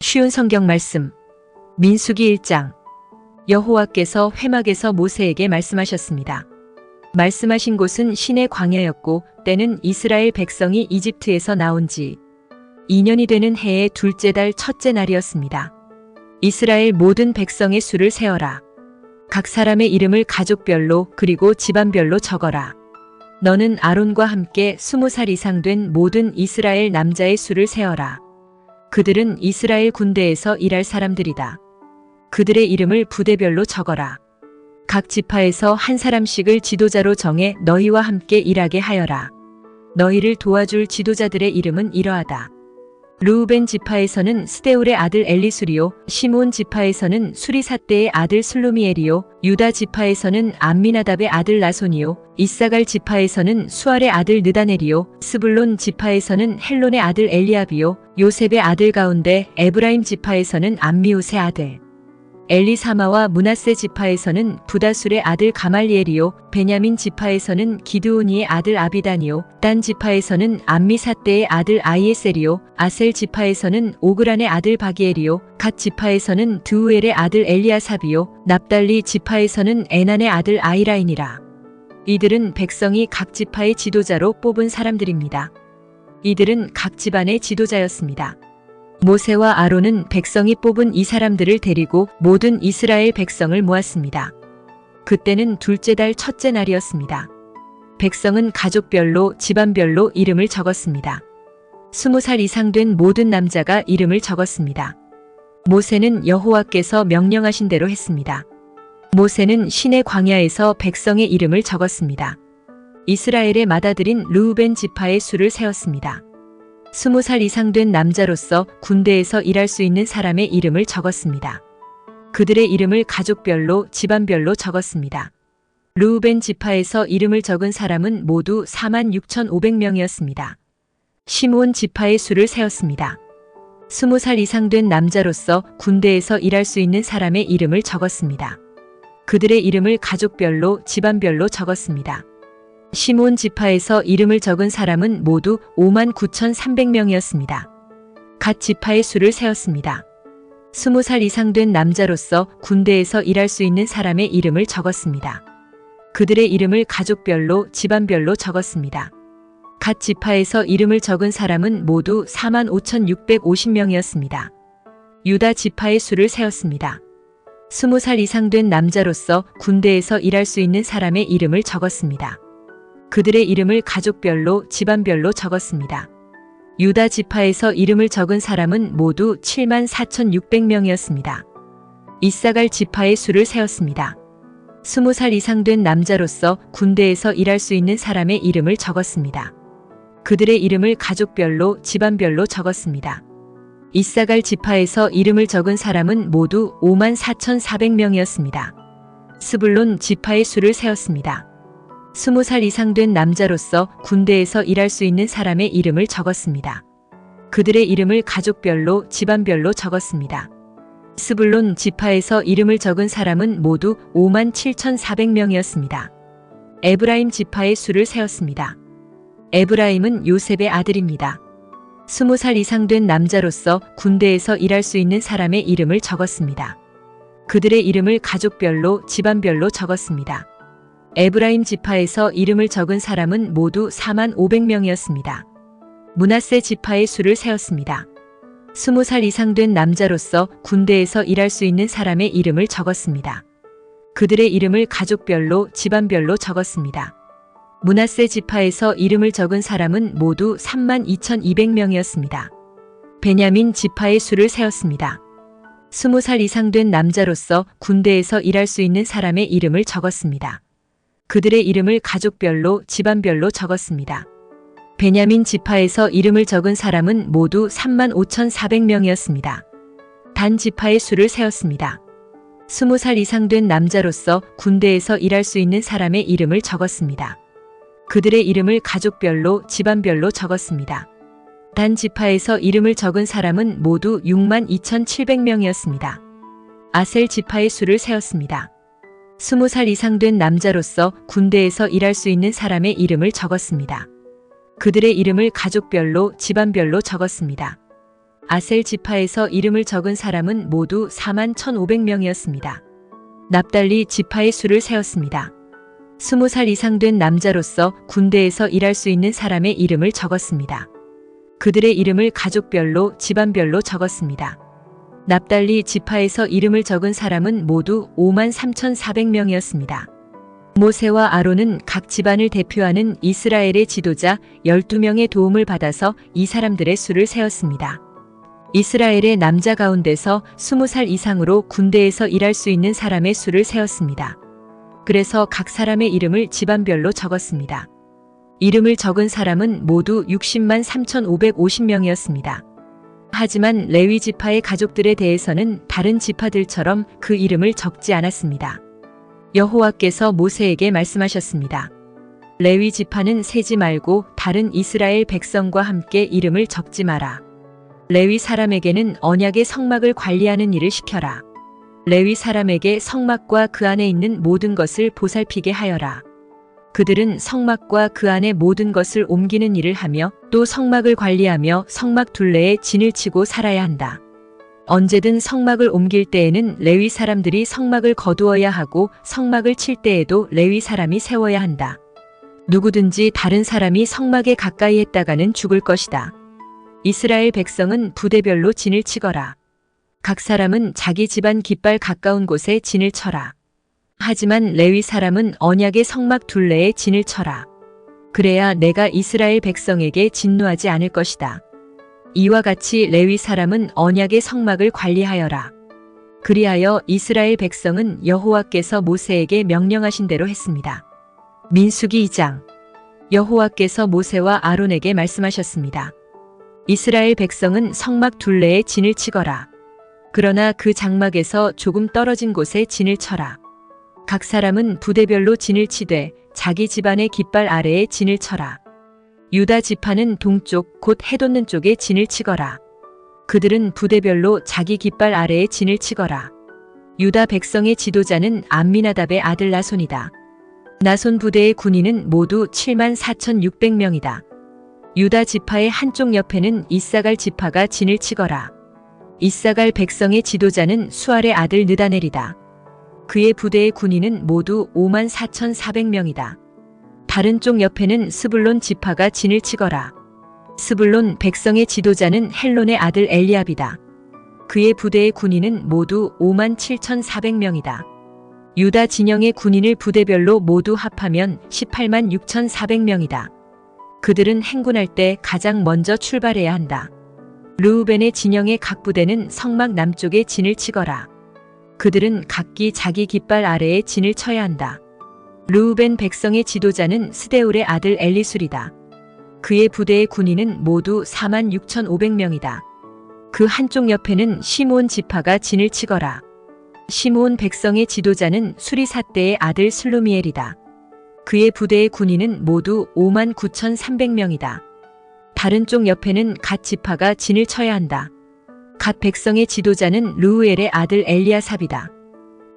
쉬운 성경 말씀. 민수기 1장. 여호와께서 회막에서 모세에게 말씀하셨습니다. 말씀하신 곳은 신의 광야였고 때는 이스라엘 백성이 이집트에서 나온 지 2년이 되는 해의 둘째 달 첫째 날이었습니다. 이스라엘 모든 백성의 수를 세어라. 각 사람의 이름을 가족별로 그리고 집안별로 적어라. 너는 아론과 함께 20살 이상 된 모든 이스라엘 남자의 수를 세어라. 그들은 이스라엘 군대에서 일할 사람들이다. 그들의 이름을 부대별로 적어라. 각 지파에서 한 사람씩을 지도자로 정해 너희와 함께 일하게 하여라. 너희를 도와줄 지도자들의 이름은 이러하다. 르우벤 지파에서는 스데울의 아들 엘리수리요, 시므온 지파에서는 수리삿대의 아들 슬루미엘이요, 유다 지파에서는 암미나답의 아들 나손이요, 이사갈 지파에서는 수알의 아들 느다넬이요, 스불론 지파에서는 헬론의 아들 엘리압이요, 요셉의 아들 가운데 에브라임 지파에서는 암미웃의 아들 엘리사마와 므낫세 지파에서는 부다술의 아들 가말리엘이요, 베냐민 지파에서는 기드오니의 아들 아비단이요, 단 지파에서는 암미삿대의 아들 아이에셀이요, 아셀 지파에서는 오그란의 아들 바기엘이요, 갓 지파에서는 드우엘의 아들 엘리아삽이요, 납달리 지파에서는 에난의 아들 아이라인이라. 이들은 백성이 각 지파의 지도자로 뽑은 사람들입니다. 이들은 각 집안의 지도자였습니다. 모세와 아론은 백성이 뽑은 이 사람들을 데리고 모든 이스라엘 백성을 모았습니다. 그때는 둘째 달 첫째 날이었습니다. 백성은 가족별로 집안별로 이름을 적었습니다. 20살 이상 된 모든 남자가 이름을 적었습니다. 모세는 여호와께서 명령하신 대로 했습니다. 모세는 신의 광야에서 백성의 이름을 적었습니다. 이스라엘의 맏아들인 르우벤 지파의 수를 세었습니다. 20살 이상 된 남자로서 군대에서 일할 수 있는 사람의 이름을 적었습니다. 그들의 이름을 가족별로 집안별로 적었습니다. 르우벤 지파에서 이름을 적은 사람은 모두 46,500명이었습니다. 시므온 지파의 수를 세었습니다. 20살 이상 된 남자로서 군대에서 일할 수 있는 사람의 이름을 적었습니다. 그들의 이름을 가족별로 집안별로 적었습니다. 시므온 지파에서 이름을 적은 사람은 모두 59,300명이었습니다. 갓 지파의 수를 세었습니다. 20살 이상 된 남자로서 군대에서 일할 수 있는 사람의 이름을 적었습니다. 그들의 이름을 가족별로 집안별로 적었습니다. 갓 지파에서 이름을 적은 사람은 모두 45,650명이었습니다. 유다 지파의 수를 세었습니다. 20살 이상 된 남자로서 군대에서 일할 수 있는 사람의 이름을 적었습니다. 그들의 이름을 가족별로 집안별로 적었습니다. 유다 지파에서 이름을 적은 사람은 모두 74,600명이었습니다. 이사갈 지파의 수를 세었습니다. 20살 이상 된 남자로서 군대에서 일할 수 있는 사람의 이름을 적었습니다. 그들의 이름을 가족별로 집안별로 적었습니다. 이사갈 지파에서 이름을 적은 사람은 모두 54,400명이었습니다. 스불론 지파의 수를 세었습니다. 20살 이상 된 남자로서 군대에서 일할 수 있는 사람의 이름을 적었습니다. 그들의 이름을 가족별로 집안별로 적었습니다. 스불론 지파에서 이름을 적은 사람은 모두 57,400명이었습니다. 에브라임 지파의 수를 세었습니다. 에브라임은 요셉의 아들입니다. 20살 이상 된 남자로서 군대에서 일할 수 있는 사람의 이름을 적었습니다. 그들의 이름을 가족별로 집안별로 적었습니다. 에브라임 지파에서 이름을 적은 사람은 모두 45,000명이었습니다. 므낫세 지파의 수를 세었습니다. 20살 이상 된 남자로서 군대에서 일할 수 있는 사람의 이름을 적었습니다. 그들의 이름을 가족별로 집안별로 적었습니다. 므낫세 지파에서 이름을 적은 사람은 모두 32,200명이었습니다. 베냐민 지파의 수를 세었습니다. 20살 이상 된 남자로서 군대에서 일할 수 있는 사람의 이름을 적었습니다. 그들의 이름을 가족별로 집안별로 적었습니다. 베냐민 지파에서 이름을 적은 사람은 모두 35,400명이었습니다. 단 지파의 수를 세었습니다. 20살 이상 된 남자로서 군대에서 일할 수 있는 사람의 이름을 적었습니다. 그들의 이름을 가족별로 집안별로 적었습니다. 단 지파에서 이름을 적은 사람은 모두 62,700명이었습니다. 아셀 지파의 수를 세었습니다. 20살 이상 된 남자로서 군대에서 일할 수 있는 사람의 이름을 적었습니다. 그들의 이름을 가족별로 집안별로 적었습니다. 아셀 지파에서 이름을 적은 사람은 모두 41,500명이었습니다. 납달리 지파의 수를 세었습니다. 20살 이상 된 남자로서 군대에서 일할 수 있는 사람의 이름을 적었습니다. 그들의 이름을 가족별로, 집안별로 적었습니다. 납달리 지파에서 이름을 적은 사람은 모두 53,400명이었습니다. 모세와 아론은 각 집안을 대표하는 이스라엘의 지도자 12명의 도움을 받아서 이 사람들의 수를 세었습니다. 이스라엘의 남자 가운데서 20살 이상으로 군대에서 일할 수 있는 사람의 수를 세었습니다. 그래서 각 사람의 이름을 집안별로 적었습니다. 이름을 적은 사람은 모두 60만 3,550명이었습니다. 하지만 레위 지파의 가족들에 대해서는 다른 지파들처럼 그 이름을 적지 않았습니다. 여호와께서 모세에게 말씀하셨습니다. 레위 지파는 세지 말고 다른 이스라엘 백성과 함께 이름을 적지 마라. 레위 사람에게는 언약의 성막을 관리하는 일을 시켜라. 레위 사람에게 성막과 그 안에 있는 모든 것을 보살피게 하여라. 그들은 성막과 그 안의 모든 것을 옮기는 일을 하며 또 성막을 관리하며 성막 둘레에 진을 치고 살아야 한다. 언제든 성막을 옮길 때에는 레위 사람들이 성막을 거두어야 하고 성막을 칠 때에도 레위 사람이 세워야 한다. 누구든지 다른 사람이 성막에 가까이 했다가는 죽을 것이다. 이스라엘 백성은 부대별로 진을 치거라. 각 사람은 자기 집안 깃발 가까운 곳에 진을 쳐라. 하지만 레위 사람은 언약의 성막 둘레에 진을 쳐라. 그래야 내가 이스라엘 백성에게 진노하지 않을 것이다. 이와 같이 레위 사람은 언약의 성막을 관리하여라. 그리하여 이스라엘 백성은 여호와께서 모세에게 명령하신 대로 했습니다. 민수기 2장. 여호와께서 모세와 아론에게 말씀하셨습니다. 이스라엘 백성은 성막 둘레에 진을 치거라. 그러나 그 장막에서 조금 떨어진 곳에 진을 쳐라. 각 사람은 부대별로 진을 치되 자기 집안의 깃발 아래에 진을 쳐라. 유다 지파는 동쪽 곧 해돋는 쪽에 진을 치거라. 그들은 부대별로 자기 깃발 아래에 진을 치거라. 유다 백성의 지도자는 암미나답의 아들 나손이다. 나손 부대의 군인은 모두 74,600명이다. 유다 지파의 한쪽 옆에는 이사갈 지파가 진을 치거라. 이사갈 백성의 지도자는 수알의 아들 느다넬이다. 그의 부대의 군인은 모두 54,400명이다. 다른 쪽 옆에는 스불론 지파가 진을 치거라. 스불론 백성의 지도자는 헬론의 아들 엘리압이다. 그의 부대의 군인은 모두 57,400명이다. 유다 진영의 군인을 부대별로 모두 합하면 18만 6,400명이다. 그들은 행군할 때 가장 먼저 출발해야 한다. 르우벤의 진영의 각 부대는 성막 남쪽에 진을 치거라. 그들은 각기 자기 깃발 아래에 진을 쳐야 한다. 르우벤 백성의 지도자는 스데울의 아들 엘리술이다. 그의 부대의 군인은 모두 46,500명이다. 그 한쪽 옆에는 시므온 지파가 진을 치거라. 시므온 백성의 지도자는 수리사대의 아들 슬루미엘이다. 그의 부대의 군인은 모두 59,300명이다. 다른 쪽 옆에는 갓 지파가 진을 쳐야 한다. 갓 백성의 지도자는 르우엘의 아들 엘리아삽이다.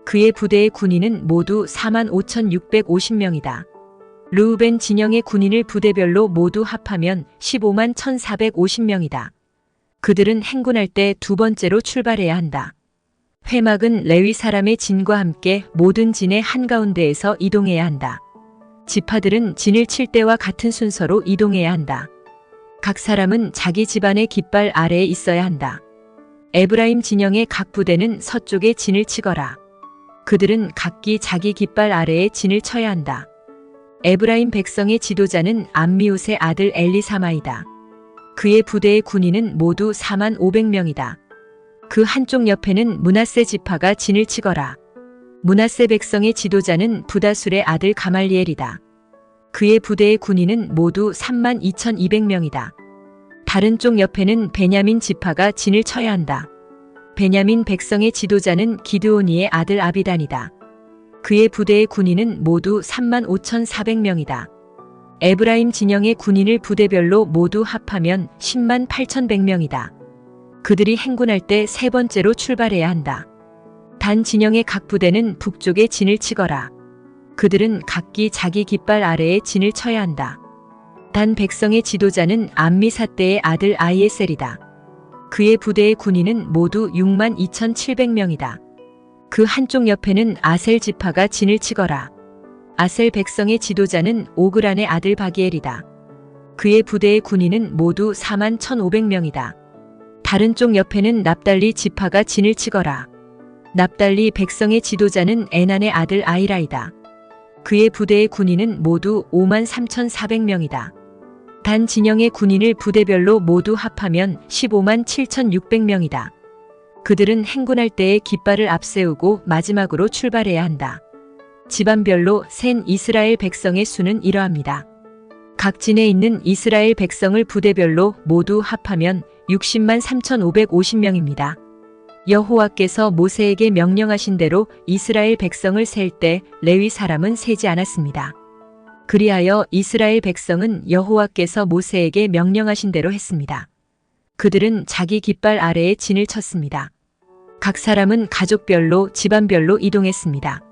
그의 부대의 군인은 모두 45,650명이다. 르우벤 진영의 군인을 부대별로 모두 합하면 15만 1,450명이다. 그들은 행군할 때 두 번째로 출발해야 한다. 회막은 레위 사람의 진과 함께 모든 진의 한가운데에서 이동해야 한다. 지파들은 진을 칠 때와 같은 순서로 이동해야 한다. 각 사람은 자기 집안의 깃발 아래에 있어야 한다. 에브라임 진영의 각 부대는 서쪽에 진을 치거라. 그들은 각기 자기 깃발 아래에 진을 쳐야 한다. 에브라임 백성의 지도자는 암미웃의 아들 엘리사마이다. 그의 부대의 군인은 모두 45,500명이다. 그 한쪽 옆에는 므낫세 지파가 진을 치거라. 므낫세 백성의 지도자는 부다술의 아들 가말리엘이다. 그의 부대의 군인은 모두 32,200명이다. 다른 쪽 옆에는 베냐민 지파가 진을 쳐야 한다. 베냐민 백성의 지도자는 기드오니의 아들 아비단이다. 그의 부대의 군인은 모두 35,400명이다. 에브라임 진영의 군인을 부대별로 모두 합하면 10만 8,100명이다. 그들이 행군할 때 세 번째로 출발해야 한다. 단 진영의 각 부대는 북쪽에 진을 치거라. 그들은 각기 자기 깃발 아래에 진을 쳐야 한다. 단 백성의 지도자는 암미사대의 아들 아이에셀이다. 그의 부대의 군인은 모두 62,700명이다. 그 한쪽 옆에는 아셀 지파가 진을 치거라. 아셀 백성의 지도자는 오그란의 아들 바기엘이다. 그의 부대의 군인은 모두 41,500명이다. 다른 쪽 옆에는 납달리 지파가 진을 치거라. 납달리 백성의 지도자는 에난의 아들 아이라이다. 그의 부대의 군인은 모두 53,400명이다. 단 진영의 군인을 부대별로 모두 합하면 157,600명이다. 그들은 행군할 때에 깃발을 앞세우고 마지막으로 출발해야 한다. 집안별로 센 이스라엘 백성의 수는 이러합니다. 각 진에 있는 이스라엘 백성을 부대별로 모두 합하면 60만 3,550명입니다. 여호와께서 모세에게 명령하신 대로 이스라엘 백성을 셀 때 레위 사람은 세지 않았습니다. 그리하여 이스라엘 백성은 여호와께서 모세에게 명령하신 대로 했습니다. 그들은 자기 깃발 아래에 진을 쳤습니다. 각 사람은 가족별로 집안별로 이동했습니다.